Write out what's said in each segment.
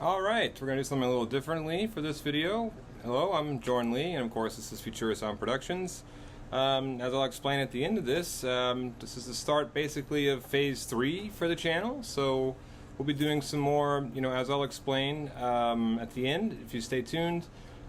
Alright, we're going to do something a little differently for this video. Hello, I'm Jorin Lee, and of course this is Futurasound Productions. As I'll explain at the end of this, this is the start basically of phase 3 for the channel, so we'll be doing some more, as I'll explain at the end, if you stay tuned.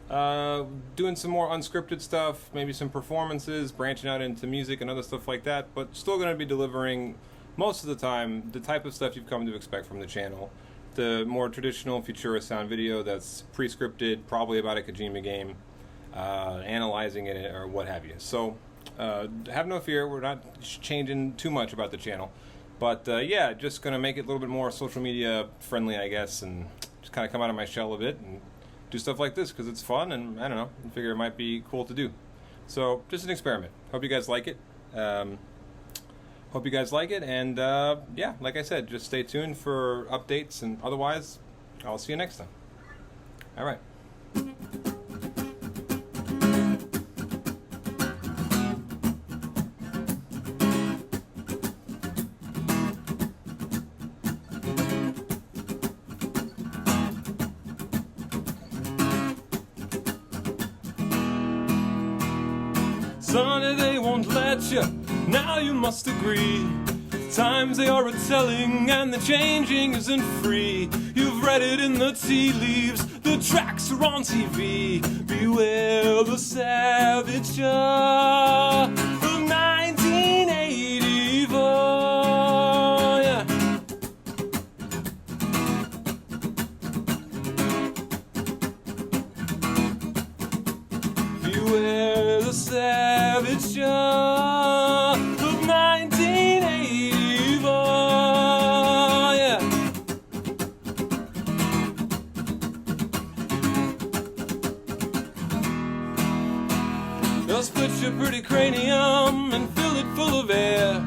Doing some more unscripted stuff, maybe some performances, branching out into music and other stuff like that, but still going to be delivering most of the time the type of stuff you've come to expect from the channel. The more traditional Futurasound video that's pre-scripted, probably about a Kojima game, analyzing it or what have you. So have no fear, we're not changing too much about the channel. But yeah, just going to make it a little bit more social media friendly, I guess, and just kind of come out of my shell a bit and do stuff like this because it's fun, and I don't know, I figure it might be cool to do. So just an experiment. Hope you guys like it. And yeah, like I said, just stay tuned for updates, and otherwise, I'll see you next time. All right. Sonny, they won't let you, now you must agree. Times they are a-telling and the changing isn't free. You've read it in the tea leaves, the tracks are on TV. Beware the savage of 1984, yeah. Beware the savage of 1984, yeah. They'll split your pretty cranium and fill it full of air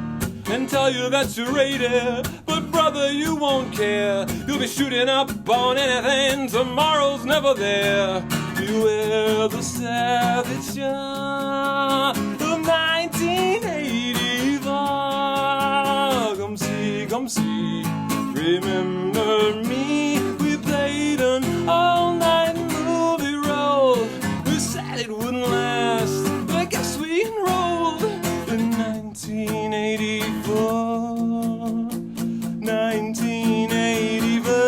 and tell you that you're rated, but brother, you won't care. You'll be shooting up on anything, tomorrow's never there. Beware the savage of 1984. Come see, remember me. We played an all-night movie role. We said it wouldn't last, but I guess we enrolled in 1984. 1984.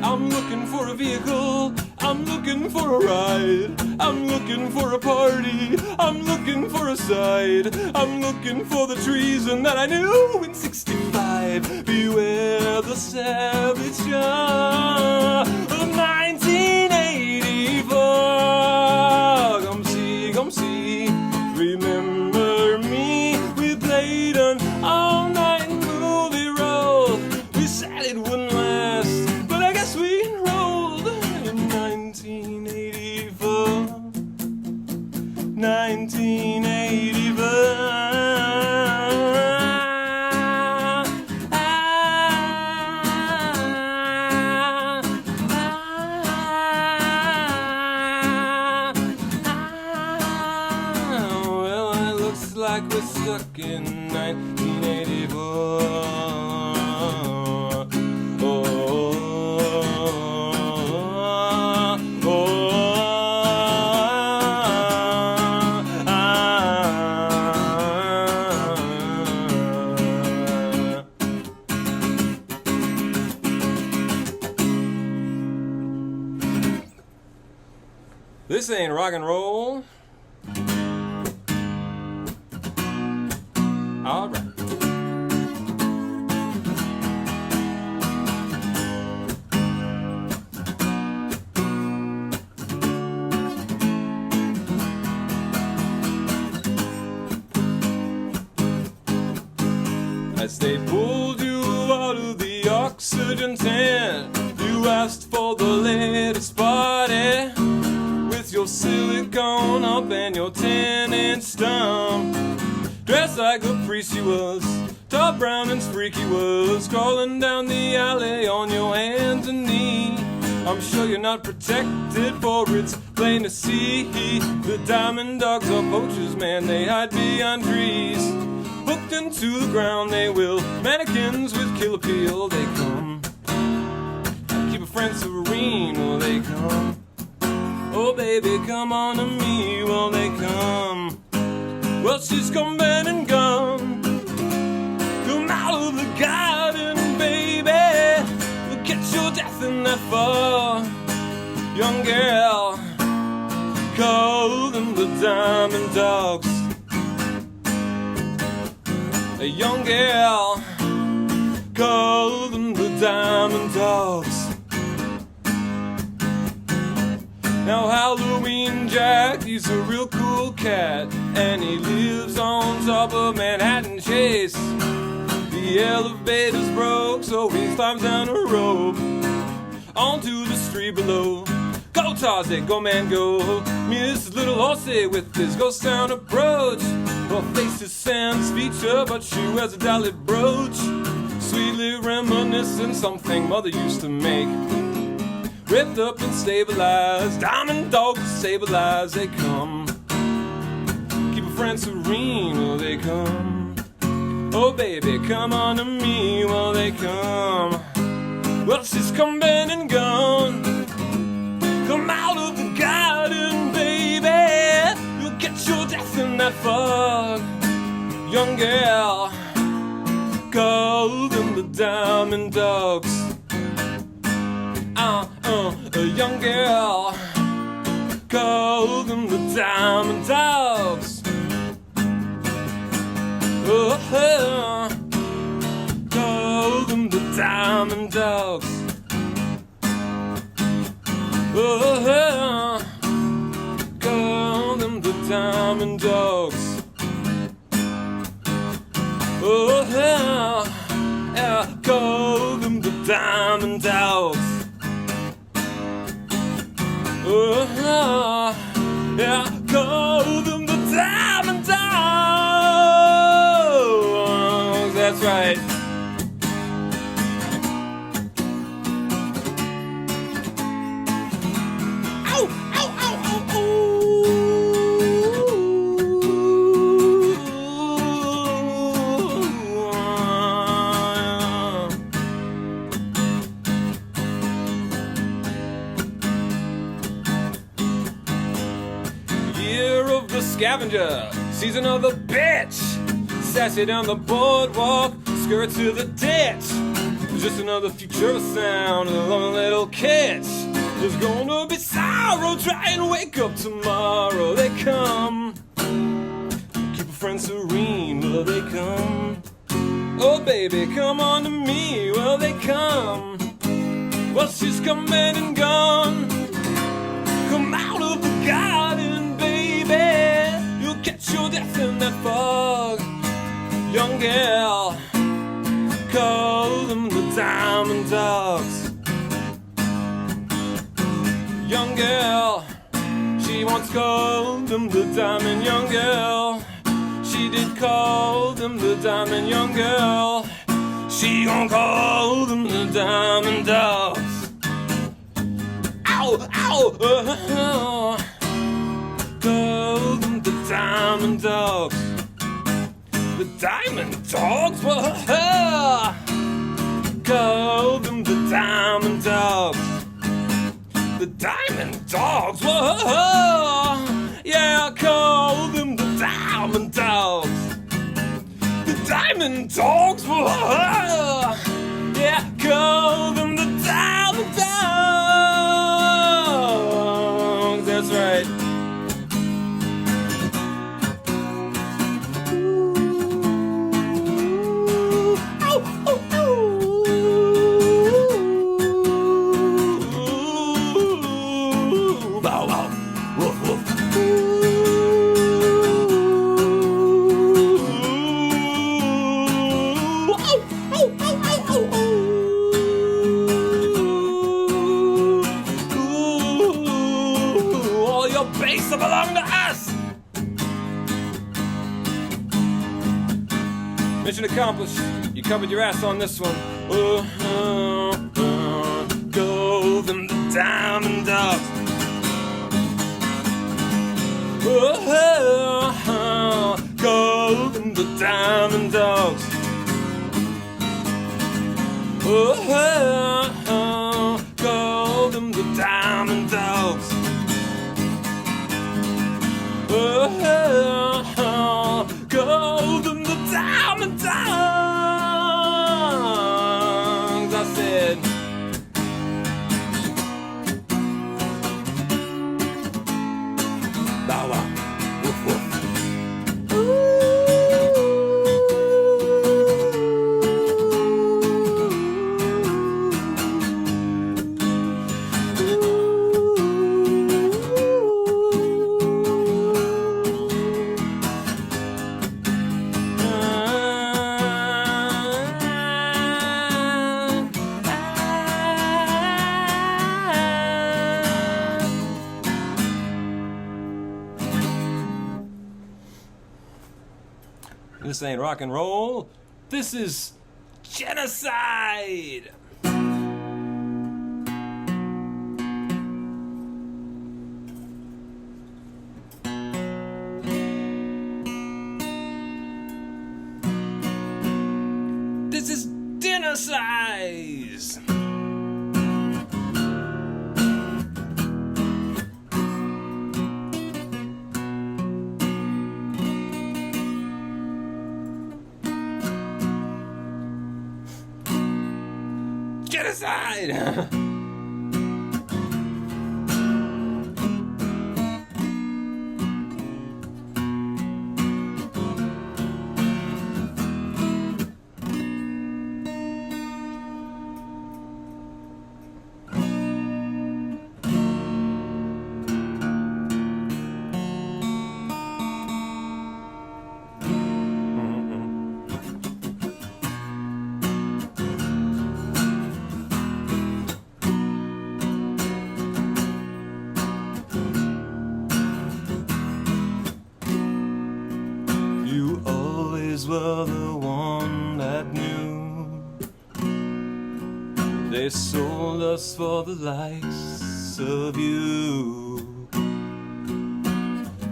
I'm looking for a vehicle, I'm looking for a ride, I'm looking for a party, I'm looking for a side, I'm looking for the treason that I knew in 65. Beware the savage of 1984. Come see, remember me. We played an all-night movie role. We said it wouldn't last, but I guess we enrolled in 1984. 1984. Well, it looks like we're stuck in 1984. This ain't rock and roll. All right. As they pulled you out of the oxygen tent, you asked for the latest party. With your silicone up and your 10-inch stump, dressed like a priest he was, tall, brown, and freaky was, crawling down the alley on your hands and knees. I'm sure you're not protected, for it's plain to see the diamond dogs are poachers, man, they hide behind trees. Hooked into the ground they will, mannequins with kill appeal, they come. Keep a friend serene, will they come? Oh baby, come on to me, will they come? Well, she's come bent and gone. Come out of the garden, baby. Look at your death in that fog. Young girl, call them the diamond dogs. A young girl, call them the diamond dogs. Now Halloween Jack, he's a real cool cat, and he lives on top of Manhattan Chase. The elevator's broke, so he climbs down a rope onto the street below. Go Tarzan, go man go. Miss Little Horsey with his ghost town approach. Her face is Sam's feature, but she wears a dolly brooch, sweetly reminiscent something mother used to make. Ripped up and stabilized, diamond dogs stabilized, they come. Keep a friend serene, will they come? Oh baby, come on to me, will they come? Well, she's come been and gone. Come out of the garden, baby. You'll get your death in that fog. Young girl, call them the diamond dogs. A young girl, call them the diamond dogs. Oh, call them the diamond dogs. Oh, call them the diamond dogs. Oh, yeah, call them the diamond dogs. Oh, yeah, call them the diamond dogs. That's right. Ow, ow, ow, ow, Scavenger, season of the bitch. Sassy down the boardwalk, skirt to the ditch. Just another Futurasound, a long little catch. There's gonna be sorrow, try and wake up tomorrow. They come. Keep a friend serene, will they come? Oh baby, come on to me, will they come? Well, she's coming and gone. Come out of the garden, baby. Get your death in that fog. Young girl, call them the diamond dogs. Young girl, she once called them the diamond. Young girl, she did call them the diamond. Young girl, she gon' call them the diamond dogs. Ow, ow, call them the diamond dogs. The diamond dogs? Whoa! Call them the diamond dogs. The diamond dogs? Whoa! Yeah, call them the diamond dogs. The diamond dogs? Whoa! Yeah, call them the diamond dogs. That's right. Mission accomplished. You covered your ass on this one. Gold and the diamond dogs. Gold and the diamond dogs. Gold and the diamond dogs. Gold and the diamond dogs. I said. Bow wow. Woof woof. This ain't rock and roll. This is genocide. This is dinner size. Genocide! Were the one that knew. They sold us for the likes of you.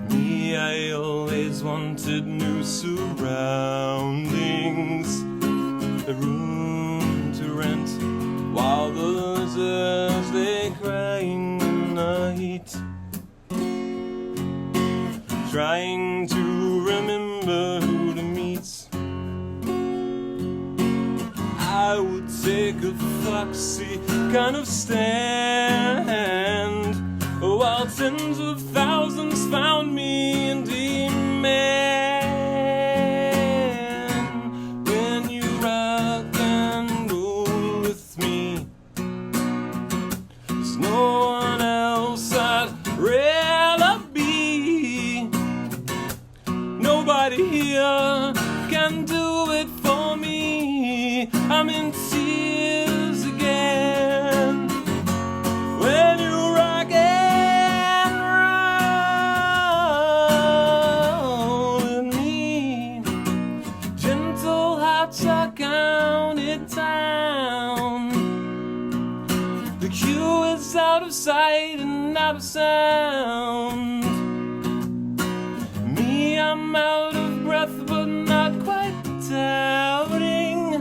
Me, I always wanted new surroundings, a room to rent, while the losers lay crying in the heat, trying to remember who to meet. I would take a foxy kind of stand, while tens of thousands found me in demand. When you rock and roll with me, there's no one else I'd rather be. Nobody here can do it for me. I'm in tears again. When you rock and roll with me, gentle hearts are counted down. The cue is out of sight and out of sound. Me, I'm out of breath but not quite doubting.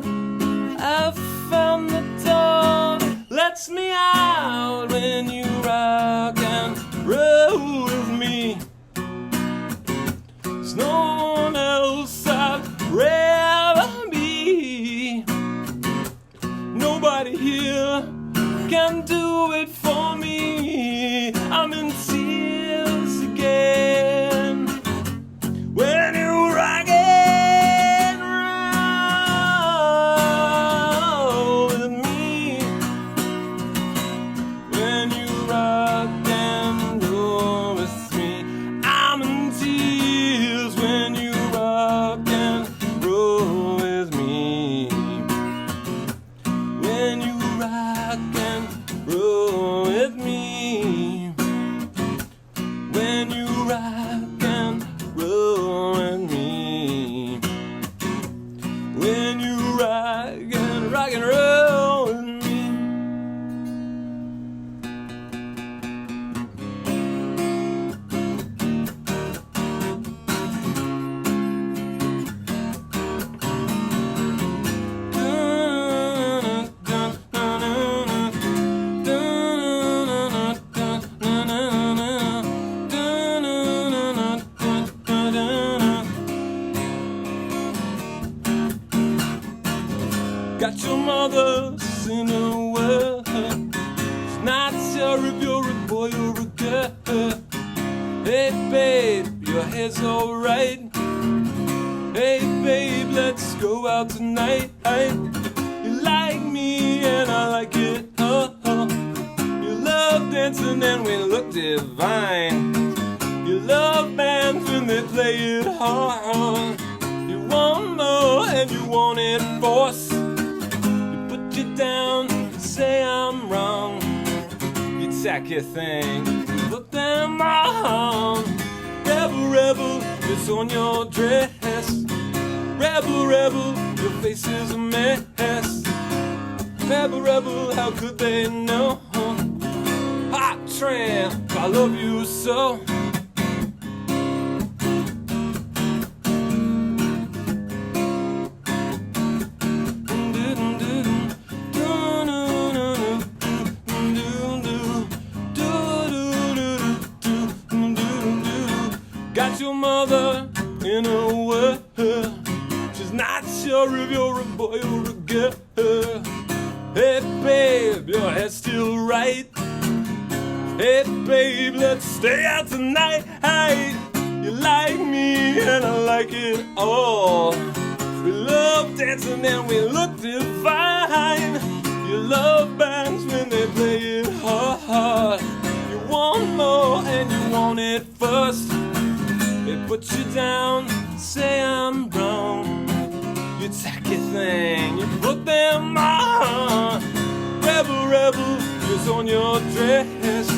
I've found the door that lets me out. When you rock and roll with me, there's no one else I'd rather be. Nobody here can do it for me. I'm in tears again. When you Got your mother's in a well. It's not sure if you're a boy or a girl. Hey babe, your hair's alright. Hey babe, let's go out tonight. You like me and I like it. You love dancing and we look divine. You love bands when they play it hard. You want more and you want it forced. You put you down, say I'm wrong. You tack your thing, you put them on. Rebel, rebel, it's on your dress. Rebel, rebel, your face is a mess. Rebel, rebel, how could they know? Hot tramp, I love you so. Got your mother in a world. She's not sure if you're a boy or a girl. Hey babe, your hair's still right. Hey babe, let's stay out tonight. You like me and I like it all. We love dancing and we look divine. You love bands when they play it hard. You want more and you want it first. They put you down, say I'm wrong. You tack your thing, you put them on. Rebel, rebel, it's on your dress.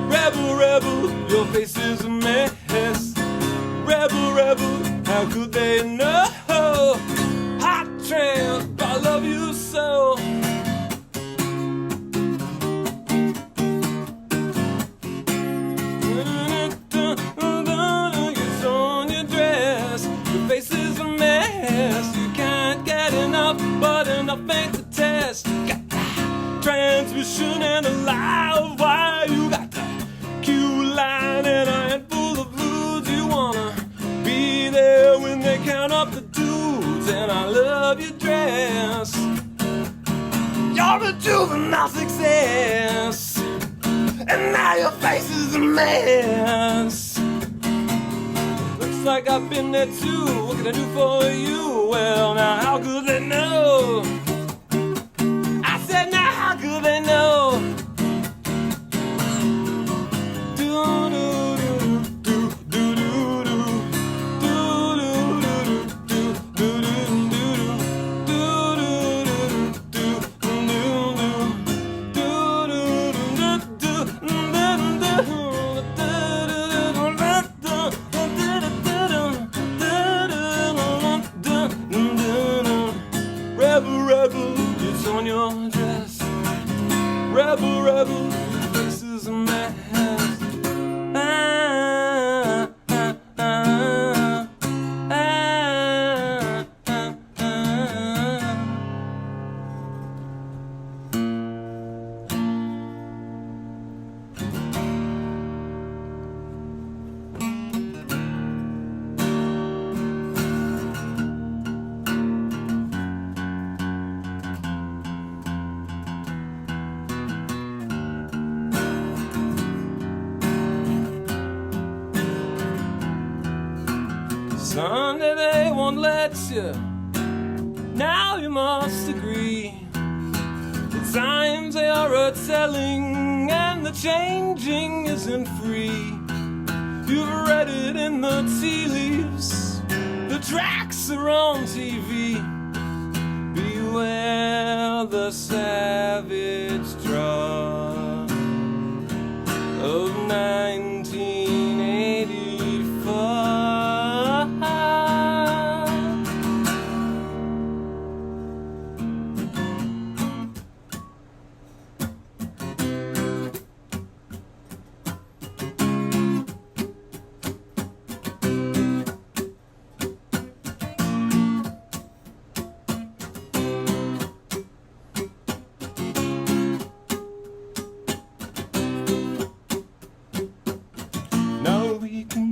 Rebel, rebel, your face is a mess. Rebel, rebel, how could they know? Hot tramp, I love you so. It's on your dress, your face is a mess. You can't get enough, but enough ain't the test. Got the transmission and a live wire. You got the Q line and a handful of blues. You wanna be there when they count up the dudes. And I love your dress. You're a juvenile success, and now your face is a mess. Looks like I've been there too. What can I do for you? Well, now how could they know? I said, now how could they know? Rebel, rebel, it's on your dress. Rebel, rebel, this is a mess. Sunday they won't let you. Now you must agree. The times they are a-telling and the changing isn't free. You've read it in the tea leaves. The tracks are on TV. Beware the savage draw of 1984.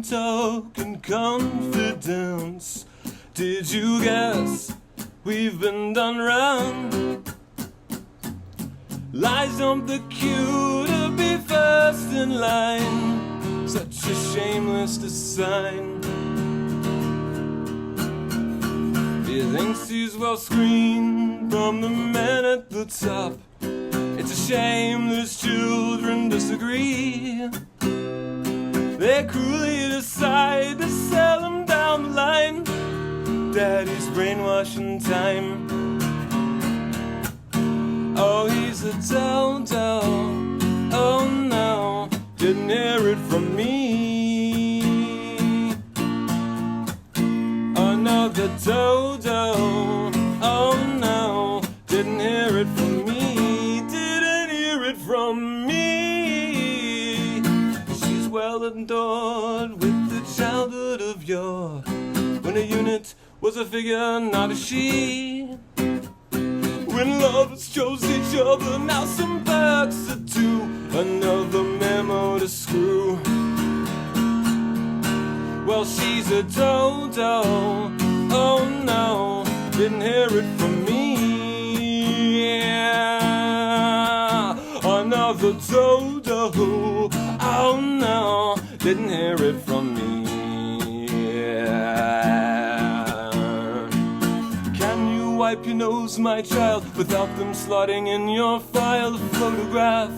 Talk in confidence. Did you guess we've been done wrong. Lies on the cue to be first in line, such a shameless design. He thinks he's well screened from the man at the top. It's a shame those children disagree. They cruelly decide to sell him down the line. Daddy's brainwashing time. Oh, he's a dodo. Oh no, didn't hear it from me. Another dodo. Oh no, didn't hear it from me. Didn't hear it from me. She's well adored with the childhood of yore, when a unit was a figure, not a she. When lovers chose each other, now some perks are due. Another memo to screw. Well, she's a dodo. Oh no, didn't hear it from me. Yeah. Another dodo. Oh no, didn't hear it from me. Yeah. Wipe your nose, my child, without them slotting in your file a photograph.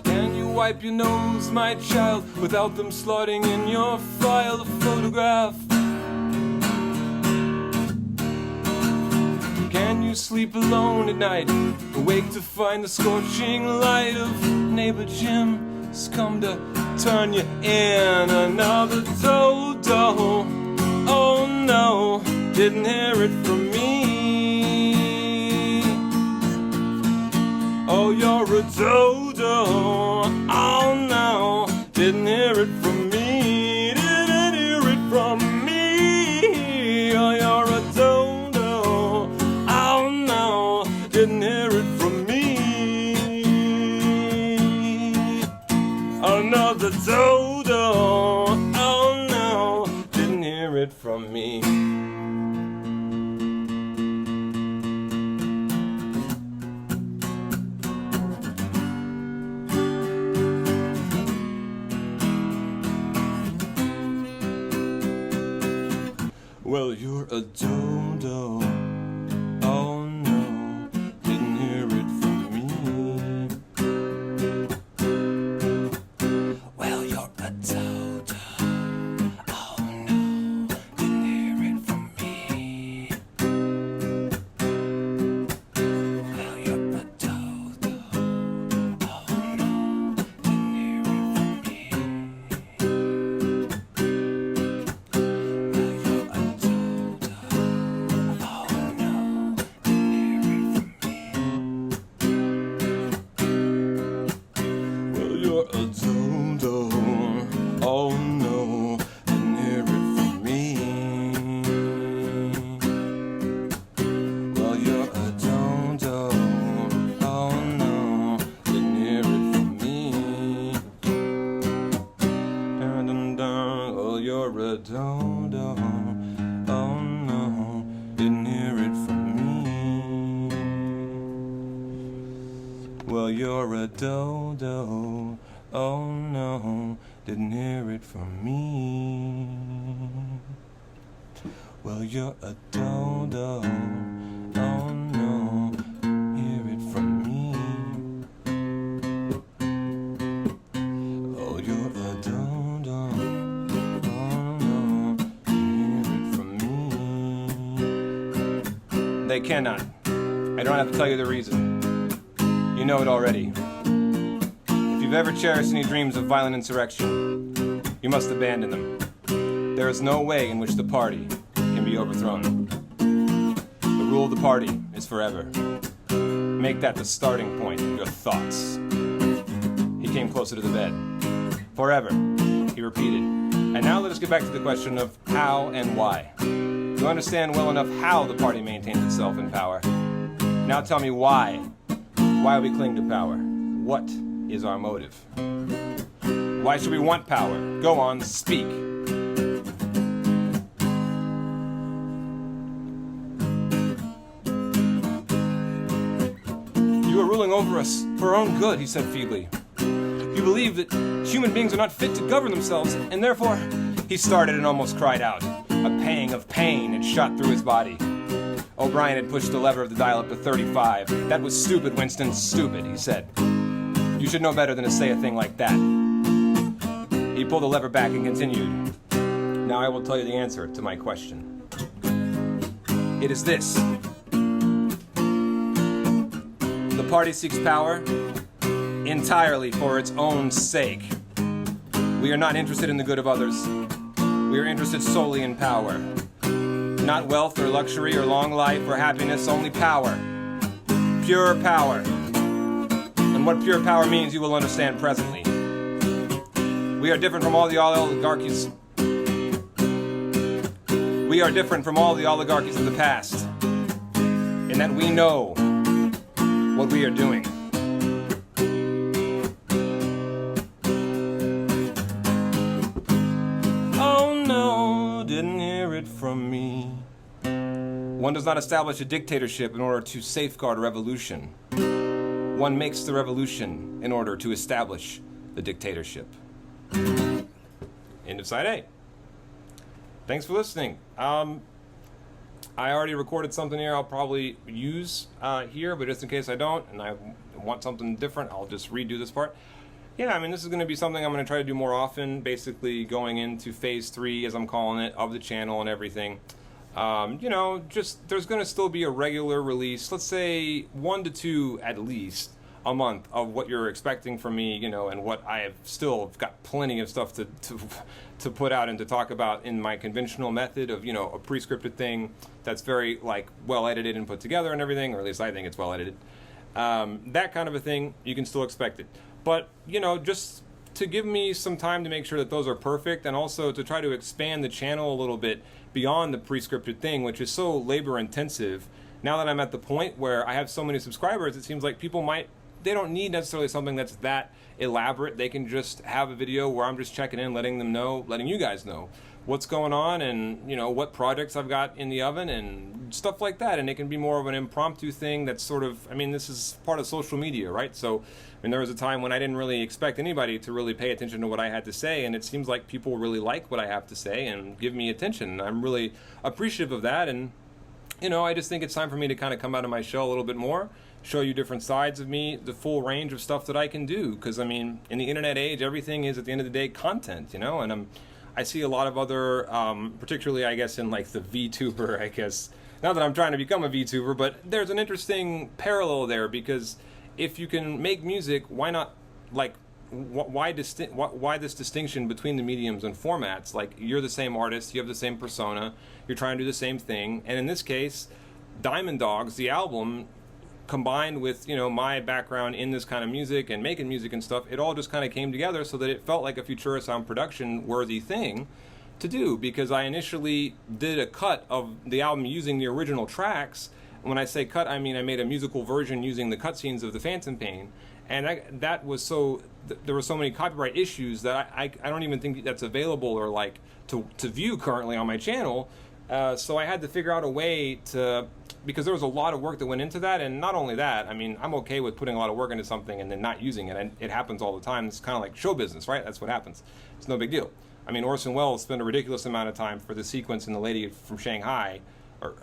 Can you wipe your nose, my child, without them slotting in your file a photograph? Can you sleep alone at night, awake to find the scorching light of neighbor Jim has come to turn you in? Another dodo. Oh no, didn't hear it from me. Oh, you're a dodo. Oh no, didn't hear it from me. Didn't hear it from me. Oh, you're a dodo. Oh no, didn't hear it from me. Another dodo. Oh no, didn't hear it from me. Well, you're a dodo. Oh no, didn't hear it from me. Well, you're a dodo. Oh no, didn't hear it from me. Well, you're a dodo. Oh no, didn't hear it from me. Well, you're a dodo. Oh no, didn't hear it from me. Well, you're a dodo. Oh no, hear it from me. Oh, you're a dodo. Oh no, hear it from me. They cannot. I don't have to tell you the reason. You know it already. If you've ever cherished any dreams of violent insurrection, you must abandon them. There is no way in which the party can be overthrown. The rule of the party is forever. Make that the starting point of your thoughts. He came closer to the bed. Forever, he repeated. And now let us get back to the question of how and why. You understand well enough how the party maintains itself in power. Now tell me why. Why we cling to power? What is our motive? Why should we want power? Go on, speak. over us for our own good, he said feebly. You believe that human beings are not fit to govern themselves, and therefore... He started and almost cried out. A pang of pain had shot through his body. O'Brien had pushed the lever of the dial up to 35. That was stupid, Winston, stupid, he said. You should know better than to say a thing like that. He pulled the lever back and continued. Now I will tell you the answer to my question. It is this. The party seeks power entirely for its own sake. We are not interested in the good of others. We are interested solely in power. Not wealth or luxury or long life or happiness, only power. Pure power. And what pure power means you will understand presently. We are different from all the oligarchies. We are different from all the oligarchies of the past, in that we know what we are doing. Didn't hear it from me. One does not establish a dictatorship in order to safeguard revolution. One makes the revolution in order to establish the dictatorship. End of side A. Thanks for listening. I already recorded something here I'll probably use here, but just in case I don't, and I want something different, I'll just redo this part. Yeah, I mean, this is going to be something I'm going to try to do more often, basically going into phase 3, as I'm calling it, of the channel and everything. You know, just there's going to still be a regular release, let's say 1 to 2 at least a month of what you're expecting from me, you know, and what I have still got plenty of stuff to put out and to talk about in my conventional method of, you know, a pre-scripted thing that's very, like, well edited and put together and everything, or at least I think it's well edited. That kind of a thing, you can still expect it. But, you know, just to give me some time to make sure that those are perfect, and also to try to expand the channel a little bit beyond the pre-scripted thing, which is so labor intensive. Now that I'm at the point where I have so many subscribers, it seems like people they don't need necessarily something that's that elaborate. They can just have a video where I'm just checking in, letting you guys know what's going on, and, you know, what projects I've got in the oven and stuff like that. And it can be more of an impromptu thing that's sort of, I mean, this is part of social media, right? So, I mean, there was a time when I didn't really expect anybody to really pay attention to what I had to say, and it seems like people really like what I have to say and give me attention. I'm really appreciative of that, and, you know, I just think it's time for me to kind of come out of my shell a little bit more, show you different sides of me, the full range of stuff that I can do, because, I mean, in the internet age, everything is, at the end of the day, content, you know, and I see a lot of other, particularly, I guess, in, like, the VTuber, I guess, not that I'm trying to become a VTuber, but there's an interesting parallel there, because if you can make music, why not, like, why this distinction between the mediums and formats? Like, you're the same artist, you have the same persona, you're trying to do the same thing, and in this case, Diamond Dogs, the album, combined with, you know, my background in this kind of music and making music and stuff, it all just kind of came together so that it felt like a Futurasound production worthy thing to do, because I initially did a cut of the album using the original tracks. When I say cut, I mean I made a musical version using the cutscenes of the Phantom Pain, and that was so, there were so many copyright issues that I don't even think that's available or, like, to view currently on my channel. So I had to figure out a way to, because there was a lot of work that went into that, and not only that, I mean, I'm okay with putting a lot of work into something and then not using it, and it happens all the time. It's kind of like show business, right? That's what happens. It's no big deal. I mean, Orson Welles spent a ridiculous amount of time for the sequence in The Lady from Shanghai,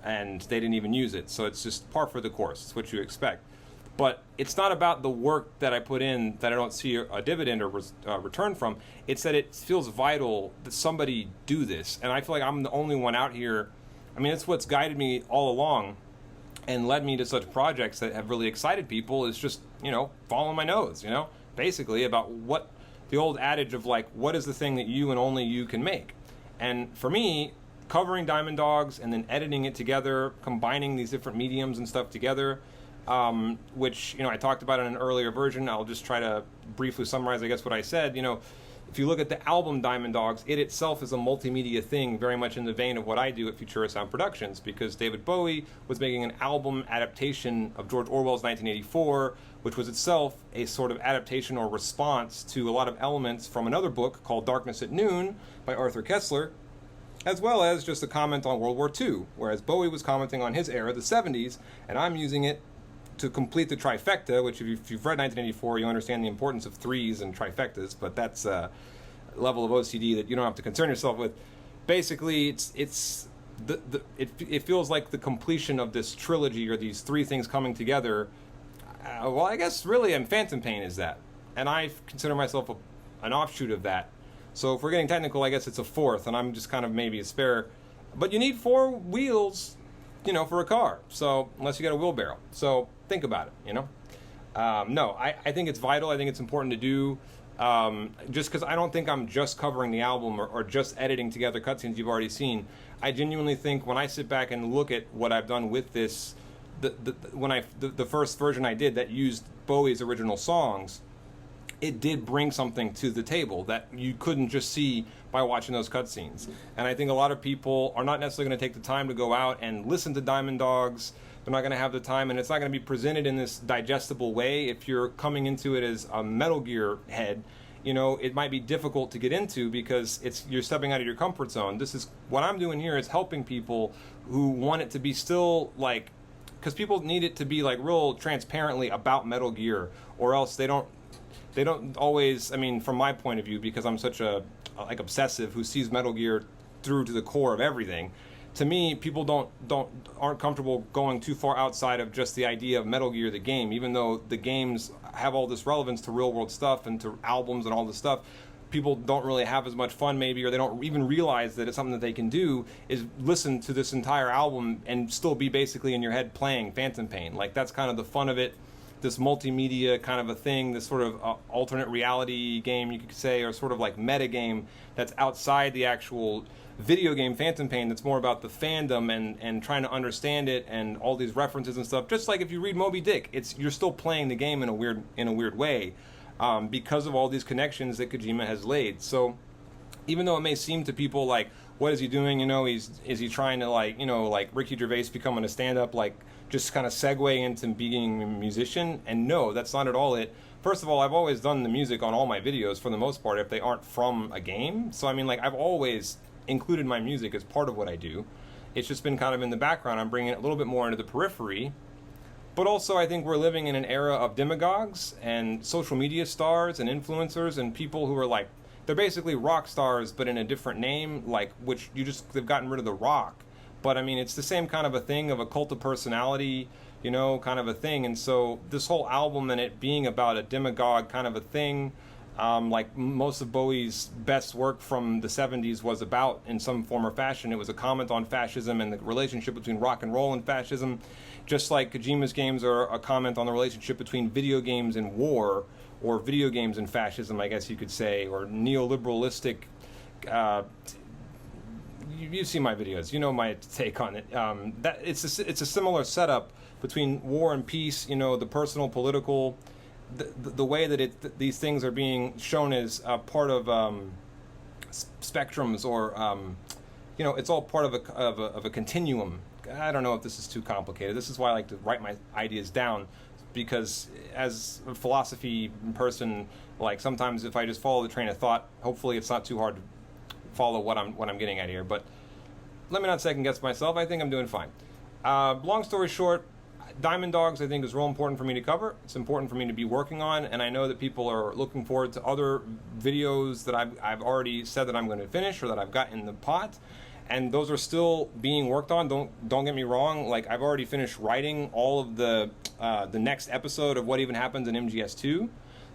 and they didn't even use it, so it's just par for the course. It's what you expect. But it's not about the work that I put in that I don't see a dividend or return from. It's that it feels vital that somebody do this. And I feel like I'm the only one out here. I mean, it's what's guided me all along and led me to such projects that have really excited people, is just, you know, following my nose, you know, basically about what the old adage of, like, what is the thing that you and only you can make. And for me, covering Diamond Dogs and then editing it together, combining these different mediums and stuff together, which, you know, I talked about in an earlier version. I'll just try to briefly summarize, I guess, what I said. You know, if you look at the album Diamond Dogs, it itself is a multimedia thing, very much in the vein of what I do at Futurasound Productions, because David Bowie was making an album adaptation of George Orwell's 1984, which was itself a sort of adaptation or response to a lot of elements from another book called Darkness at Noon by Arthur Koestler, as well as just a comment on World War II, whereas Bowie was commenting on his era, the 70s, and I'm using it to complete the trifecta, which if you've read 1984, you understand the importance of threes and trifectas, but that's a level of OCD that you don't have to concern yourself with. Basically, it feels like the completion of this trilogy, or these three things coming together. Well, I guess really, Phantom Pain is that, and I consider myself an offshoot of that. So if we're getting technical, I guess it's a fourth, and I'm just kind of maybe a spare. But you need four wheels, for a car. So unless you got a wheelbarrow. So think about it, No, I think it's vital. I think it's important to do. Just because I don't think I'm just covering the album or just editing together cutscenes you've already seen. I genuinely think when I sit back and look at what I've done with this, the first version I did that used Bowie's original songs, it did bring something to the table that you couldn't just see by watching those cutscenes. And I think a lot of people are not necessarily going to take the time to go out and listen to Diamond Dogs. They're not going to have the time, and it's not going to be presented in this digestible way. If you're coming into it as a Metal Gear head, it might be difficult to get into because you're stepping out of your comfort zone. This is what I'm doing here is helping people who want it to be still like, because people need it to be like real transparently about Metal Gear, or else they don't always, from my point of view, because I'm such a obsessive who sees Metal Gear through to the core of everything. To me, people aren't comfortable going too far outside of just the idea of Metal Gear the game, even though the games have all this relevance to real world stuff and to albums and all this stuff. People don't really have as much fun maybe, or they don't even realize that it's something that they can do, is listen to this entire album and still be basically in your head playing Phantom Pain. Like, that's kind of the fun of it. This multimedia kind of a thing, this sort of alternate reality game, you could say, or sort of like meta game that's outside the actual video game Phantom Pain, that's more about the fandom and trying to understand it and all these references and stuff. Just like if you read Moby Dick, you're still playing the game in a weird way, because of all these connections that Kojima has laid. So even though it may seem to people like, what is he doing? Is he trying to like Ricky Gervais becoming a stand-up, like just kind of segue into being a musician? And no, that's not at all it. First of all, I've always done the music on all my videos for the most part, if they aren't from a game. So I've always included my music as part of what I do. It's just been kind of in the background. I'm bringing it a little bit more into the periphery. But also, I think we're living in an era of demagogues and social media stars and influencers and people who are like, they're basically rock stars, but in a different name, they've gotten rid of the rock. But it's the same kind of a thing of a cult of personality, kind of a thing. And so this whole album and it being about a demagogue kind of a thing, like most of Bowie's best work from the 70s was about in some form or fashion. It was a comment on fascism and the relationship between rock and roll and fascism, just like Kojima's games are a comment on the relationship between video games and war, or video games and fascism, I guess you could say, or neoliberalistic. You've seen my videos, you know my take on it. That it's a similar setup between war and peace. The personal, political, the way that these things are being shown as part of spectrums, or it's all part of a continuum. I don't know if this is too complicated. This is why I like to write my ideas down, because as a philosophy person, like sometimes if I just follow the train of thought, hopefully it's not too hard to follow what I'm getting at here. But let me not second guess myself. I think I'm doing fine. Long story short, Diamond Dogs I think is real important for me to cover. It's important for me to be working on, and I know that people are looking forward to other videos that I've already said that I'm going to finish or that I've got in the pot. And those are still being worked on. Don't get me wrong. Like, I've already finished writing all of the next episode of What Even Happens in MGS2.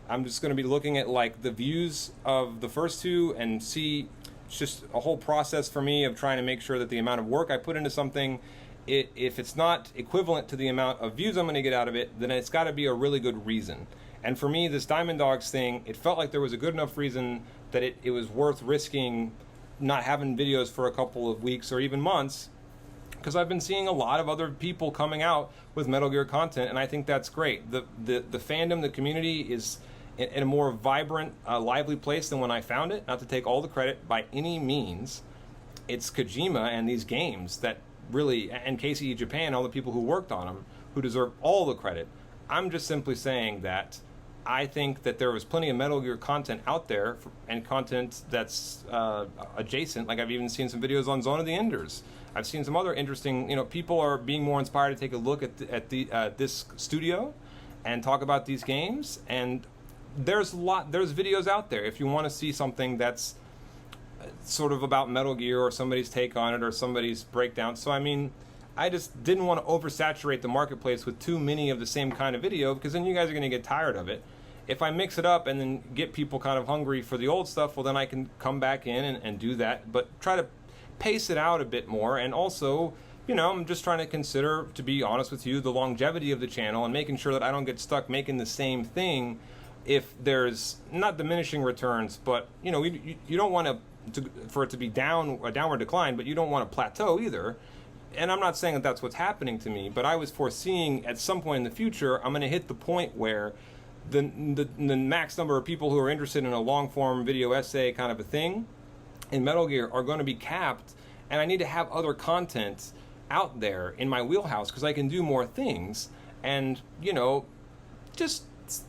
I'm just going to be looking at like the views of the first two and see. It's just a whole process for me of trying to make sure that the amount of work I put into something, if it's not equivalent to the amount of views I'm going to get out of it, then it's got to be a really good reason. And for me, this Diamond Dogs thing, it felt like there was a good enough reason that it was worth risking not having videos for a couple of weeks or even months, because I've been seeing a lot of other people coming out with Metal Gear content, and I think that's great. The fandom, the community is in a more vibrant, lively place than when I found it. Not to take all the credit by any means. It's Kojima and these games that really, and KCE Japan, all the people who worked on them, who deserve all the credit. I'm just simply saying that I think that there was plenty of Metal Gear content out there, and content that's adjacent. Like I've even seen some videos on Zone of the Enders. I've seen some other interesting, people are being more inspired to take a look at this studio and talk about these games. And there's videos out there if you want to see something that's sort of about Metal Gear or somebody's take on it or somebody's breakdown. So I mean, I just didn't want to oversaturate the marketplace with too many of the same kind of video, because then you guys are going to get tired of it. If I mix it up and then get people kind of hungry for the old stuff, well, then I can come back in and do that, but try to pace it out a bit more. And also, I'm just trying to consider, to be honest with you, the longevity of the channel and making sure that I don't get stuck making the same thing if there's not diminishing returns, but, you don't want for it to be a downward decline, but you don't want to plateau either. And I'm not saying that that's what's happening to me, but I was foreseeing at some point in the future, I'm going to hit the point where the max number of people who are interested in a long-form video essay kind of a thing in Metal Gear are going to be capped, and I need to have other content out there in my wheelhouse because I can do more things. And, just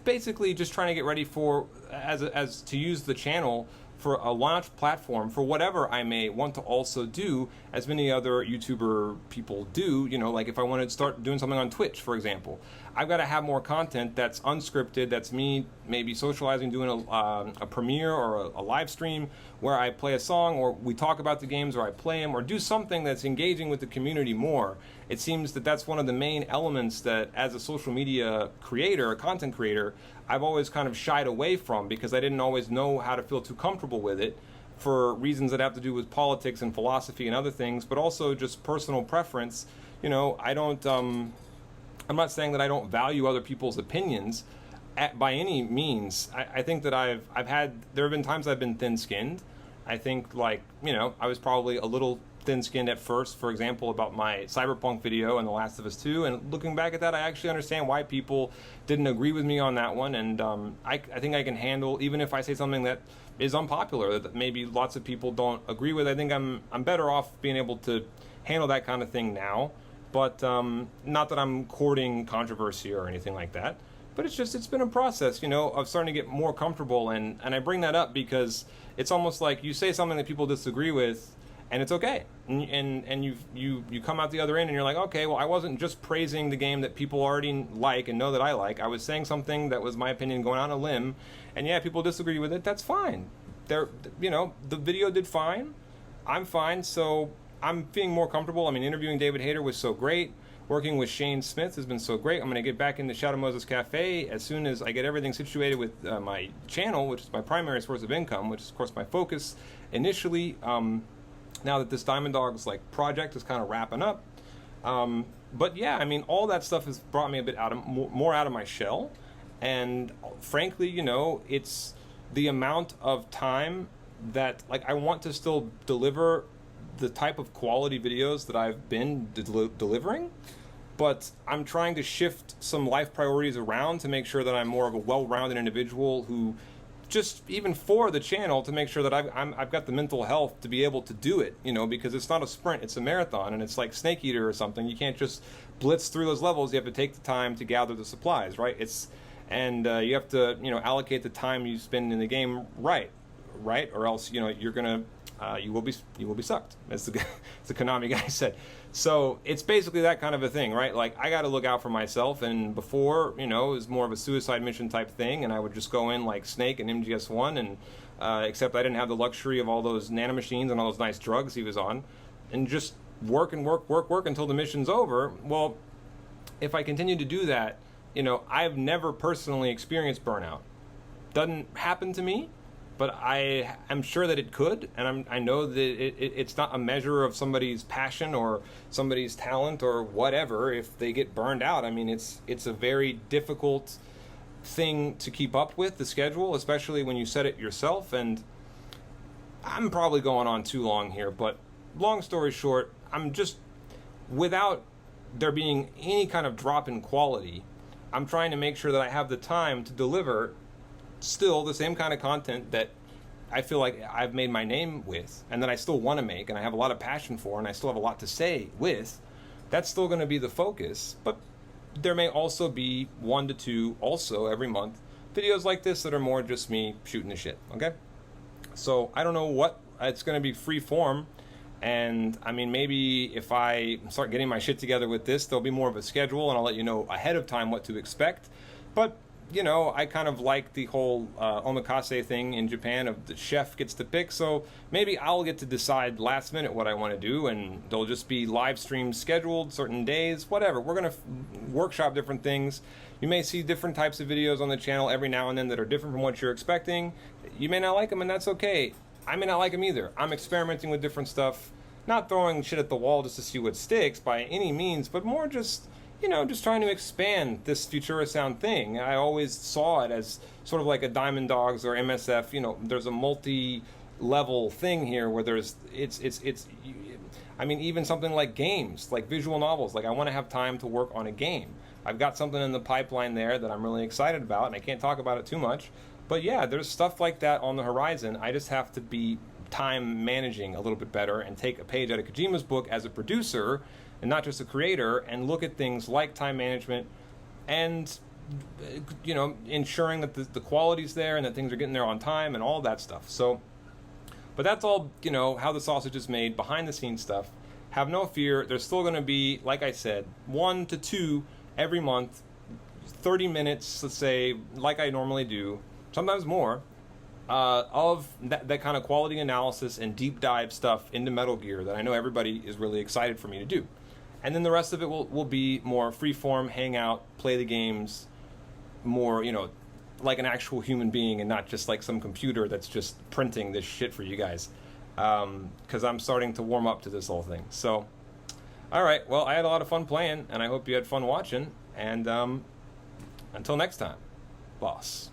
basically just trying to get ready for, as to use the channel for a launch platform for whatever I may want to also do, as many other YouTuber people do. Like if I want to start doing something on Twitch, for example, I've got to have more content that's unscripted, that's me maybe socializing, doing a premiere or a live stream where I play a song, or we talk about the games, or I play them, or do something that's engaging with the community more. It seems that that's one of the main elements that, as a social media creator, a content creator, I've always kind of shied away from, because I didn't always know how to feel too comfortable with it, for reasons that have to do with politics and philosophy and other things, but also just personal preference. I don't, I'm not saying that I don't value other people's opinions by any means. I think that there have been times I've been thin-skinned. I think, I was probably a little thin-skinned at first, for example, about my Cyberpunk video and The Last of Us 2, and looking back at that, I actually understand why people didn't agree with me on that one, and I think I can handle, even if I say something that is unpopular, that maybe lots of people don't agree with. I think I'm better off being able to handle that kind of thing now, but not that I'm courting controversy or anything like that, but it's been a process, of starting to get more comfortable, and I bring that up because it's almost like you say something that people disagree with, and it's okay, and you come out the other end and you're like, okay, well, I wasn't just praising the game that people already like and know that I like. I was saying something that was my opinion, going on a limb, and yeah, people disagree with it. That's fine. The video did fine. I'm fine, so I'm feeling more comfortable. I mean, interviewing David Hayter was so great. Working with Shane Smith has been so great. I'm going to get back into Shadow Moses Cafe as soon as I get everything situated with my channel, which is my primary source of income, which is, of course, my focus initially. Now that this Diamond Dogs project is kind of wrapping up, but yeah, I mean, all that stuff has brought me a bit more out of my shell, and frankly, it's the amount of time that I want to still deliver the type of quality videos that I've been delivering, but I'm trying to shift some life priorities around to make sure that I'm more of a well-rounded individual who, just even for the channel, to make sure that I've got the mental health to be able to do it, because it's not a sprint, it's a marathon, and it's like Snake Eater or something. You can't just blitz through those levels. You have to take the time to gather the supplies, right? You have to, allocate the time you spend in the game right, or else, you're gonna, you will be sucked, as the Konami guy said. So it's basically that kind of a thing, right? I got to look out for myself, and before, it was more of a suicide mission type thing, and I would just go in like Snake and MGS1, and except I didn't have the luxury of all those nanomachines and all those nice drugs he was on, and just work until the mission's over. Well, if I continue to do that, I've never personally experienced burnout. Doesn't happen to me, but I am sure that it could, and I know that it's not a measure of somebody's passion or somebody's talent or whatever if they get burned out. I mean, it's a very difficult thing to keep up with, the schedule, especially when you set it yourself, and I'm probably going on too long here, but long story short, I'm just, without there being any kind of drop in quality, I'm trying to make sure that I have the time to deliver still the same kind of content that I feel like I've made my name with, and that I still want to make, and I have a lot of passion for, and I still have a lot to say with. That's still going to be the focus, but there may also be 1 to 2 also every month videos like this that are more just me shooting the shit, okay? So I don't know what, it's going to be free form, and I mean, maybe if I start getting my shit together with this, there'll be more of a schedule, and I'll let you know ahead of time what to expect. But you know, I kind of like the whole omakase thing in Japan of the chef gets to pick, so maybe I'll get to decide last minute what I want to do, and there'll just be live streams scheduled certain days, whatever. We're going to workshop different things. You may see different types of videos on the channel every now and then that are different from what you're expecting. You may not like them, and that's okay. I may not like them either. I'm experimenting with different stuff, not throwing shit at the wall just to see what sticks by any means, but more just, you know, just trying to expand this Futurasound thing. I always saw it as sort of like a Diamond Dogs or MSF. You know, there's a multi-level thing here where there's, I mean, even something like games, like visual novels. Like, I want to have time to work on a game. I've got something in the pipeline there that I'm really excited about, and I can't talk about it too much. But yeah, there's stuff like that on the horizon. I just have to be time managing a little bit better and take a page out of Kojima's book as a producer and not just a creator, and look at things like time management and, you know, ensuring that the quality's there and that things are getting there on time and all that stuff. So, but that's all, you know, how the sausage is made, behind the scenes stuff. Have no fear. There's still going to be, like I said, 1 to 2 every month, 30 minutes, let's say, like I normally do, sometimes more, of that kind of quality analysis and deep dive stuff into Metal Gear that I know everybody is really excited for me to do. And then the rest of it will be more freeform, hang out, play the games, more, you know, like an actual human being and not just like some computer that's just printing this shit for you guys. Because I'm starting to warm up to this whole thing. So, all right, well, I had a lot of fun playing, and I hope you had fun watching. And until next time, boss.